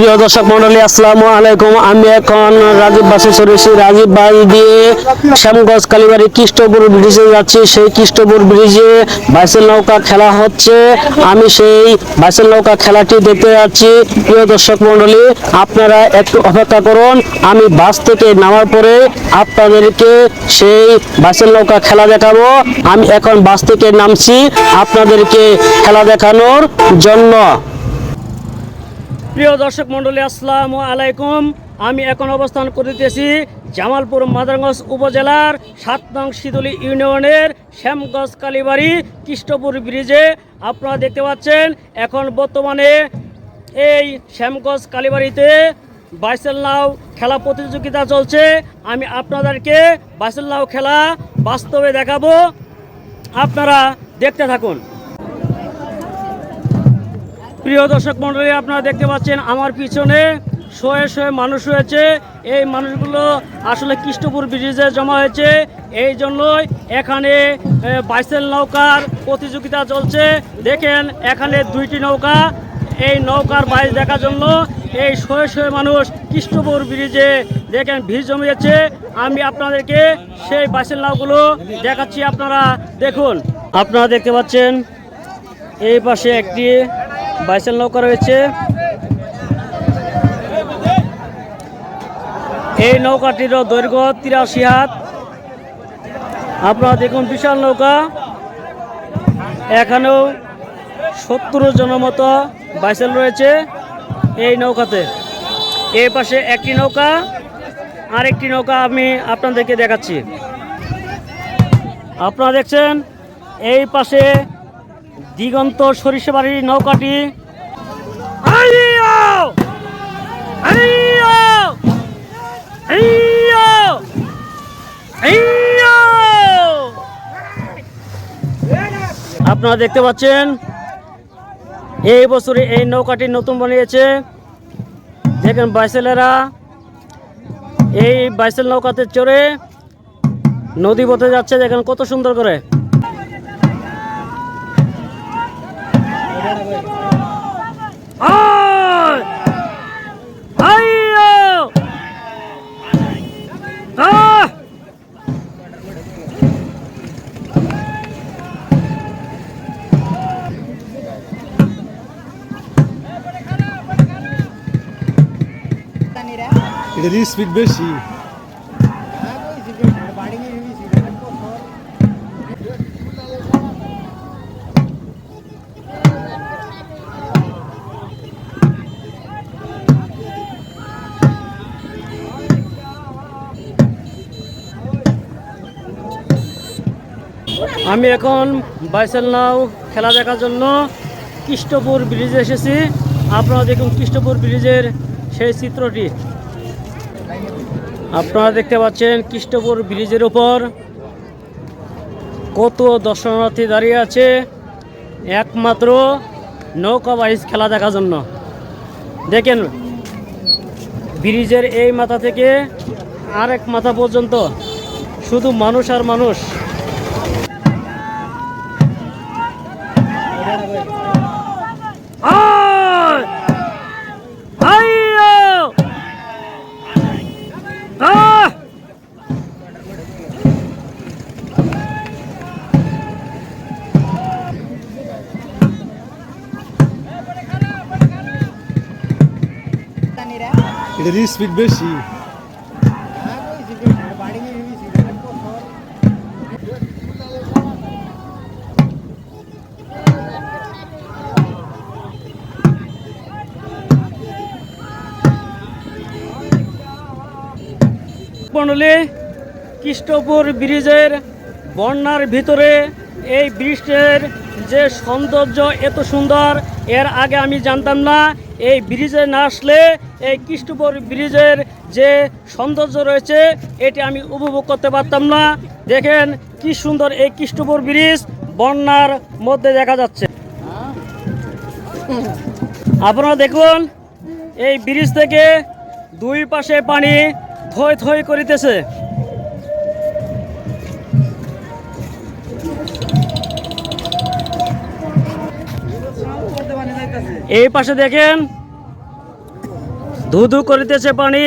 প্রিয় দর্শক মন্ডলী, আসসালামু আলাইকুম। আমি এখন রাজীব বাসে চড়েছি। রাজীব বাস দিয়ে শ্যামগঞ্জ কালীবাড়ি কৃষ্ণপুর ব্রিজে যাচ্ছি। সেই কৃষ্ণপুর ব্রিজে বাইসেল নৌকা খেলা হচ্ছে। আমি সেই বাইসেল নৌকা খেলাটি দেখতে যাচ্ছি। প্রিয় দর্শক মন্ডলী, আপনারা একটু অপেক্ষা করুন। আমি বাস থেকে নামার পরে আপনাদেরকে সেই বাইসেল নৌকা খেলা দেখাবো। আমি এখন বাস থেকে নামছি আপনাদেরকে খেলা দেখানোর জন্য। প্রিয় দর্শক মন্ডলী, আসসালামু আলাইকুম। আমি এখন অবস্থান করিতেছি জামালপুর মাদারগঞ্জ উপজেলার 7 নং শীতলী ইউনিয়নের শ্যামগঞ্জ কালীবাড়ি কৃষ্ণপুর ব্রিজে। আপনারা দেখতে পাচ্ছেন এখন বর্তমানে এই শ্যামগঞ্জ কালীবাড়িতে বাইসেল নাও খেলা প্রতিযোগিতা চলছে। আমি আপনাদেরকে বাইসেল নাও খেলা বাস্তবে দেখাবো, আপনারা দেখতে থাকুন। প্রিয় দর্শক মন্ডলী, আপনারা দেখতে পাচ্ছেন আমার পিছনে শয়ে শয়ে মানুষ রয়েছে। এই মানুষগুলো আসলে কৃষ্ণপুর ব্রিজে জমা হয়েছে। এই জন্যই এখানে বাইসেল নৌকার প্রতিযোগিতা চলছে। দেখেন এখানে 2টি নৌকা। এই নৌকার বাইচ দেখার জন্য এই শয়ে শয়ে মানুষ কৃষ্ণপুর ব্রিজে দেখেন ভিড় জমিয়েছে। আমি আপনাদেরকে সেই বাইসেল নাওগুলো দেখাচ্ছি, আপনারা দেখুন। আপনারা দেখতে পাচ্ছেন এই পাশে একটি বাইসেল নৌকা রয়েছে। এই নৌকাটির দৈর্ঘ্য 83 হাত। আপনারা দেখুন, বিশাল নৌকা। এখানেও 70 জনের মতো বাইসেল রয়েছে এই নৌকাতে। এই পাশে একটি নৌকা, আরেকটি নৌকা আমি আপনাদেরকে দেখাচ্ছি। আপনারা দেখছেন এই পাশে দিগন্ত সরিষাবাড়ির নৌকাটি। আপনারা দেখতে পাচ্ছেন এই বছরে এই নৌকাটি নতুন বানিয়েছে। দেখেন বাইসেলেরা এই বাইসেল নৌকাতে চড়ে নদী পথে যাচ্ছে। দেখেন কত সুন্দর করে। এটার স্পিড বেশি। আমি এখন বাইসেল নাও খেলা দেখার জন্য কৃষ্ণপুর ব্রিজে এসেছি। আপনারা দেখুন কৃষ্ণপুর ব্রিজের সেই চিত্রটি। আপনারা দেখতে পাচ্ছেন কৃষ্ণপুর ব্রিজের উপর কত দর্শনার্থী দাঁড়িয়ে আছে একমাত্র নৌকা বাইচ খেলা দেখার জন্য। দেখেন ব্রিজের এই মাথা থেকে আরেক মাথা পর্যন্ত শুধু মানুষ আর মানুষ। এটার স্পিড বেশি। মন্ডলী, কৃষ্ণপুর ব্রিজের বন্যার ভিতরে এই ব্রিজের যে সৌন্দর্য এত সুন্দর, এর আগে আমি জানতাম না। এই ব্রিজে না আসলে এই কৃষ্ণপুর ব্রিজের যে সৌন্দর্য রয়েছে এটি আমি উপভোগ করতে পারতাম না। দেখেন কি সুন্দর এই কৃষ্ণপুর ব্রিজ বন্যার মধ্যে দেখা যাচ্ছে। আপনারা দেখুন এই ব্রিজ থেকে 2 পাশে পানি থই থই করিতেছে। এই পাশে দেখেন ধু ধু করিতেছে পানি